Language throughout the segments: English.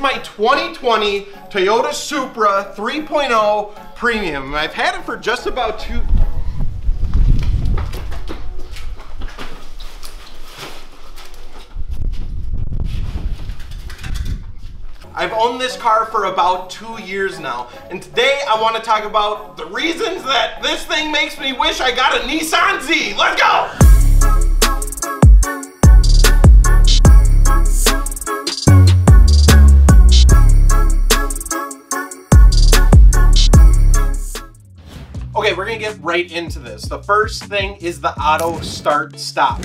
my 2020 Toyota Supra 3.0 Premium. I've had it for just about two... I've owned this car for about 2 years now, and today I want to talk about the reasons that this thing makes me wish I got a Nissan Z. Let's go! Okay, we're gonna get right into this. The first thing is the auto start stop.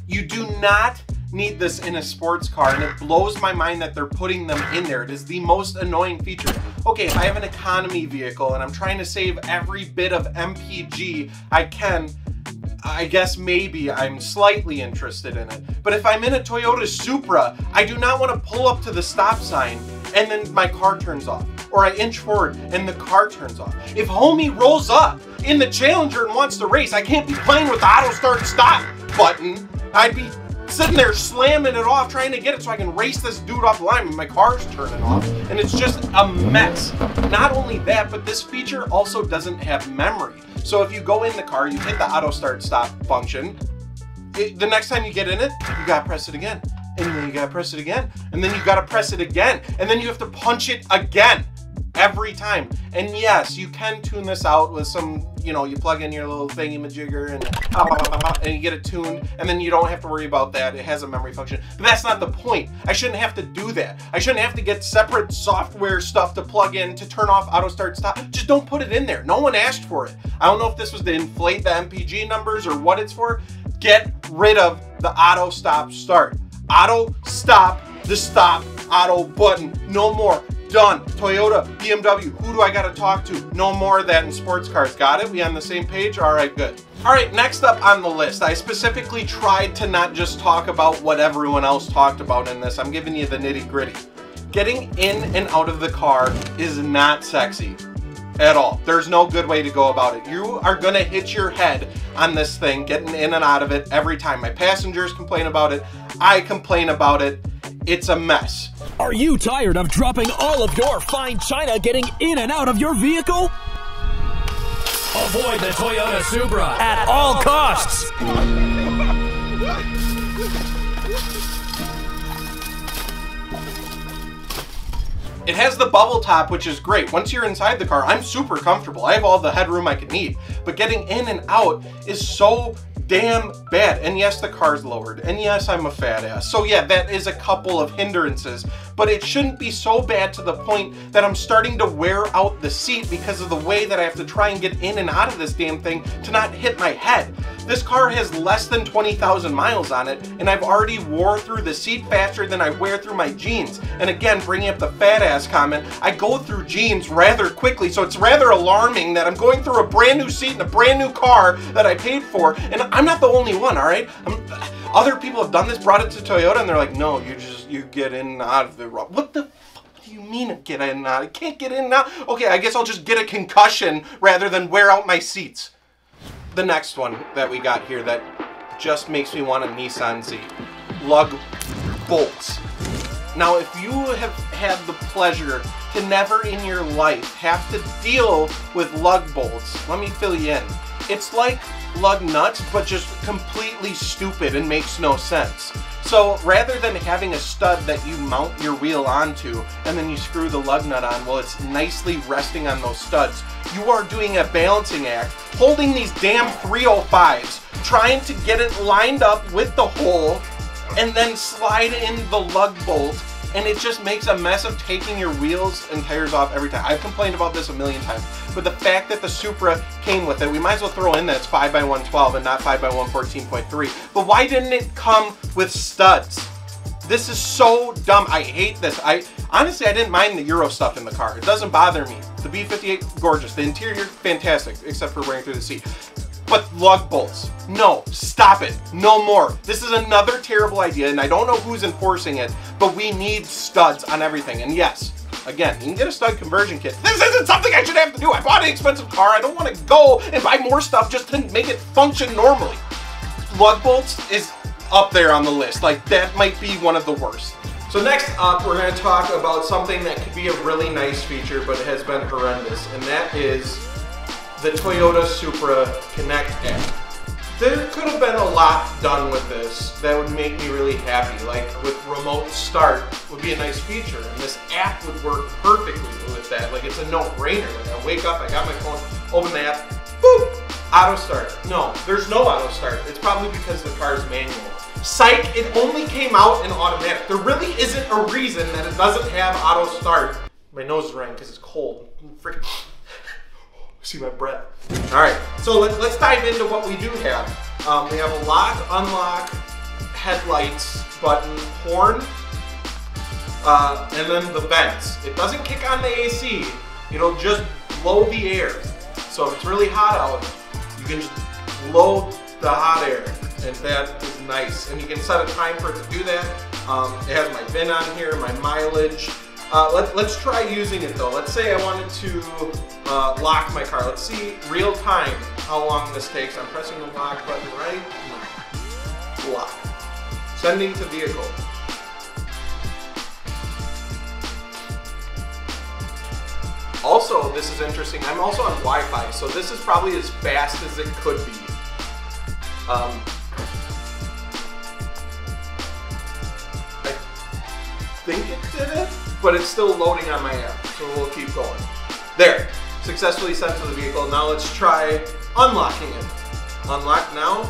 You do not need this in a sports car, and it blows my mind that they're putting them in there. It is the most annoying feature. Okay, if I have an economy vehicle and I'm trying to save every bit of MPG I can, I guess maybe I'm slightly interested in it. But if I'm in a Toyota Supra, I do not want to pull up to the stop sign and then my car turns off. Or I inch forward and the car turns off. If homie rolls up in the Challenger and wants to race, I can't be playing with the auto start stop button. I'd be sitting there slamming it off, trying to get it so I can race this dude off the line when my car's turning off, and it's just a mess. Not only that, but this feature also doesn't have memory. So if you go in the car, you hit the auto start stop function, the next time you get in it, you gotta press it again, and then you gotta press it again, and then you gotta press it again, and then you have to punch it again every time. And yes, you can tune this out with some, you know, you plug in your little thingy-majigger and you get it tuned, and then you don't have to worry about that. It has a memory function. But that's not the point. I shouldn't have to do that. I shouldn't have to get separate software stuff to plug in to turn off auto start stop. Just don't put it in there. No one asked for it. I don't know if this was to inflate the MPG numbers or what it's for. Get rid of the auto stop start. Auto stop the stop auto button. No more. Done. Toyota, BMW, who do I gotta talk to? No more of that in sports cars. Got it? We on the same page? All right, good. All right, next up on the list, I specifically tried to not just talk about what everyone else talked about in this. I'm giving you the nitty gritty. Getting in and out of the car is not sexy at all. There's no good way to go about it. You are gonna hit your head on this thing, getting in and out of it every time. My passengers complain about it. I complain about it. It's a mess. Are you tired of dropping all of your fine china getting in and out of your vehicle? Avoid the Toyota Supra at all costs. It has the bubble top, which is great. Once you're inside the car, I'm super comfortable. I have all the headroom I can need. But getting in and out is so damn bad. And yes, the car's lowered. And yes, I'm a fat ass. So yeah, that is a couple of hindrances. But it shouldn't be so bad to the point that I'm starting to wear out the seat because of the way that I have to try and get in and out of this damn thing to not hit my head. This car has less than 20,000 miles on it, and I've already wore through the seat faster than I wear through my jeans. And again, bringing up the fat ass comment, I go through jeans rather quickly, so it's rather alarming that I'm going through a brand new seat in a brand new car that I paid for, and I'm not the only one, all right? Other people have done this, brought it to Toyota, and they're like, no, you get in and out of the road. What the fuck do you mean get in and out? I can't get in and out. Okay, I guess I'll just get a concussion rather than wear out my seats. The next one that we got here that just makes me want a Nissan Z. Lug bolts. Now, if you have had the pleasure to never in your life have to deal with lug bolts, let me fill you in. It's like lug nuts, but just completely stupid and makes no sense. So rather than having a stud that you mount your wheel onto and then you screw the lug nut on, well, it's nicely resting on those studs, you are doing a balancing act, holding these damn 305s, trying to get it lined up with the hole and then slide in the lug bolt, and it just makes a mess of taking your wheels and tires off every time. I've complained about this a million times, but the fact that the Supra came with it, we might as well throw in that it's 5x112 and not 5x114.3. But why didn't it come with studs? This is so dumb. I hate this. Honestly, I didn't mind the Euro stuff in the car. It doesn't bother me. The B58, gorgeous. The interior, fantastic, except for wearing through the seat. But lug bolts, no, stop it, no more. This is another terrible idea, and I don't know who's enforcing it, but we need studs on everything. And yes, again, you can get a stud conversion kit. This isn't something I should have to do. I bought an expensive car. I don't want to go and buy more stuff just to make it function normally. Lug bolts is up there on the list. Like, that might be one of the worst. So next up, we're going to talk about something that could be a really nice feature, but it has been horrendous, and that is the Toyota Supra Connect app. There could have been a lot done with this that would make me really happy, like with remote start would be a nice feature, and this app would work perfectly with that. Like it's a no-brainer. Like I wake up, I got my phone, open the app, boop, auto start. No, there's no auto start. It's probably because the car is manual. Psych, it only came out in automatic. There really isn't a reason that it doesn't have auto start. My nose is running because it's cold. Freaking see my breath. All right, so let's dive into what we do have. We have a lock, unlock, headlights button, horn, and then the vents. It doesn't kick on the AC. It'll just blow the air. So if it's really hot out, you can just blow the hot air, and that is nice. And you can set a time for it to do that. It has my VIN on here, my mileage. Let's try using it though. Let's say I wanted to lock my car. Let's see real time how long this takes. I'm pressing the lock button, right? No. Lock. Sending to vehicle. Also, this is interesting. I'm also on Wi-Fi, so this is probably as fast as it could be. I think it did it, but it's still loading on my app, so we'll keep going. There, successfully sent to the vehicle. Now let's try unlocking it. Unlock now,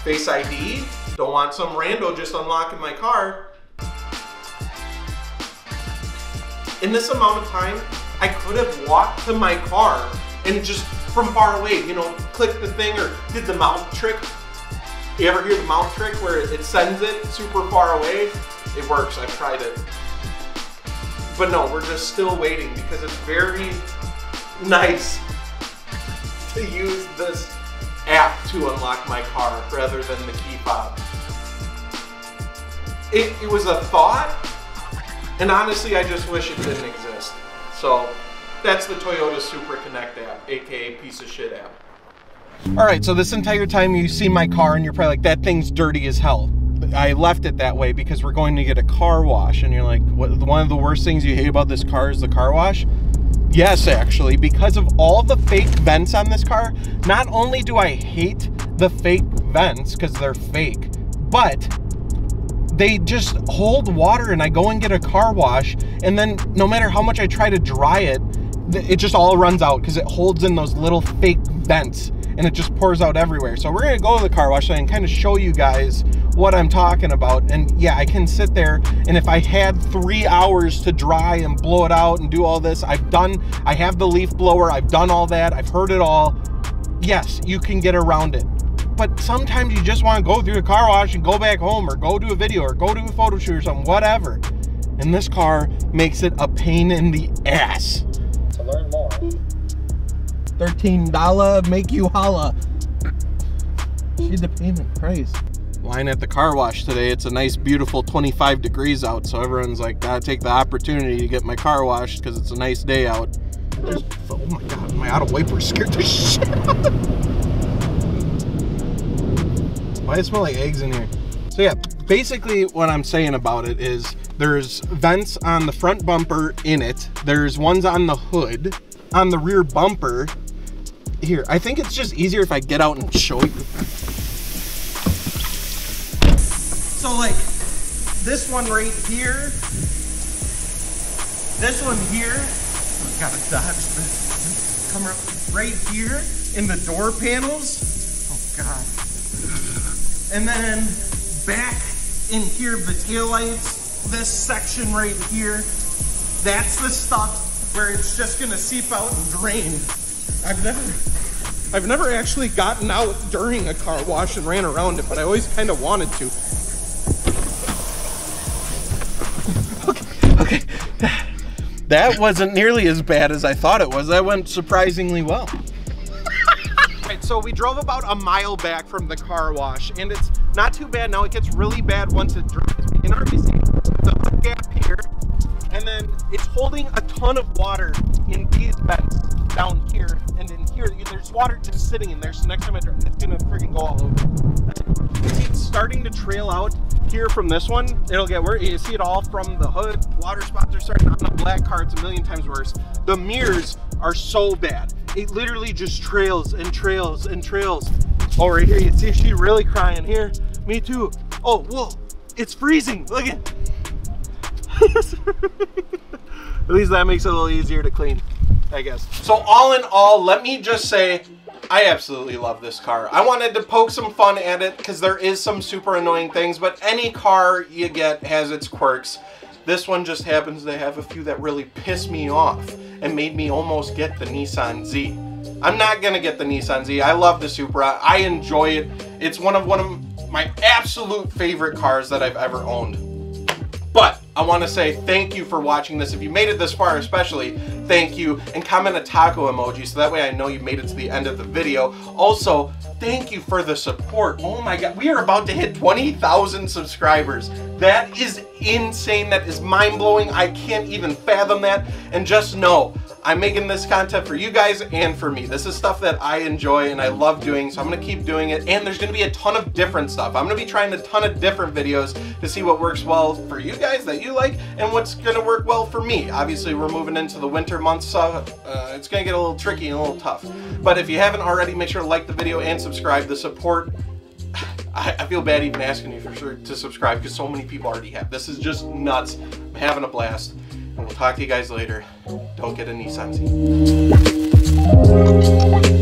Face ID. Don't want some rando just unlocking my car. In this amount of time, I could have walked to my car and just from far away, you know, click the thing or did the mount trick. You ever hear the mount trick where it sends it super far away? It works, I've tried it. But no, we're just still waiting because it's very nice to use this app to unlock my car rather than the key fob. It was a thought, and honestly, I just wish it didn't exist. So that's the Toyota Supra Connect app, aka piece of shit app. All right, so this entire time you see my car and you're probably like, that thing's dirty as hell. I left it that way because we're going to get a car wash, and you're like, what, one of the worst things you hate about this car is the car wash? Yes, actually, because of all the fake vents on this car, not only do I hate the fake vents because they're fake, but they just hold water, and I go and get a car wash, and then no matter how much I try to dry it, it just all runs out because it holds in those little fake vents, and it just pours out everywhere. So we're gonna go to the car wash and kind of show you guys what I'm talking about. And yeah, I can sit there, and if I had 3 hours to dry and blow it out and do all this, I have the leaf blower, I've done all that, I've heard it all. Yes, you can get around it. But sometimes you just want to go through the car wash and go back home, or go do a video, or go do a photo shoot or something, whatever. And this car makes it a pain in the ass. To learn more, $13 make you holla. See the payment price. Line at the car wash today. It's a nice, beautiful 25 degrees out, so everyone's like, gotta take the opportunity to get my car washed because it's a nice day out. Oh my god, my auto wiper scared the shit out of me. Why does it smell like eggs in here? So yeah, basically what I'm saying about it is there's vents on the front bumper in it. There's ones on the hood, on the rear bumper. Here, I think it's just easier if I get out and show you. So like, this one right here, this one here, I gotta dodge this. Come right here in the door panels. Oh God. And then back in here, the taillights, this section right here, that's the stuff where it's just gonna seep out and drain. I've never actually gotten out during a car wash and ran around it, but I always kind of wanted to. Okay. That wasn't nearly as bad as I thought it was. That went surprisingly well. Right, so we drove about a mile back from the car wash, and it's not too bad now. It gets really bad once it dries. You can already see the hood gap here, and then it's holding a ton of water in these vents down here, and in here, there's water just sitting in there, so next time I drive, it's gonna freaking go all over. You see it's starting to trail out here from this one. It'll get worse. You see it all from the hood. Water spots are starting on the black car. It's a million times worse. The mirrors are so bad. It literally just trails and trails and trails. Oh, right here, you see she really crying here. Me too. Oh, whoa, it's freezing. Look at At least that makes it a little easier to clean, I guess. So all in all, let me just say, I absolutely love this car. I wanted to poke some fun at it because there is some super annoying things, but any car you get has its quirks. This one just happens to have a few that really piss me off and made me almost get the Nissan Z. I'm not gonna get the Nissan Z. I love the Supra. I enjoy it. It's one of my absolute favorite cars that I've ever owned. But I want to say thank you for watching this. If you made it this far especially, thank you. And comment a taco emoji so that way I know you made it to the end of the video. Also, thank you for the support. Oh my god, we are about to hit 20,000 subscribers. That is insane. That is mind-blowing. I can't even fathom that. And just know, I'm making this content for you guys and for me. This is stuff that I enjoy and I love doing, so I'm gonna keep doing it. And there's gonna be a ton of different stuff. I'm gonna be trying a ton of different videos to see what works well for you guys that you like and what's gonna work well for me. Obviously, we're moving into the winter months, so it's gonna get a little tricky and a little tough. But if you haven't already, make sure to like the video and subscribe. The support, I feel bad even asking you to subscribe because so many people already have. This is just nuts. I'm having a blast. And we'll talk to you guys later. Don't get a Nissan Z.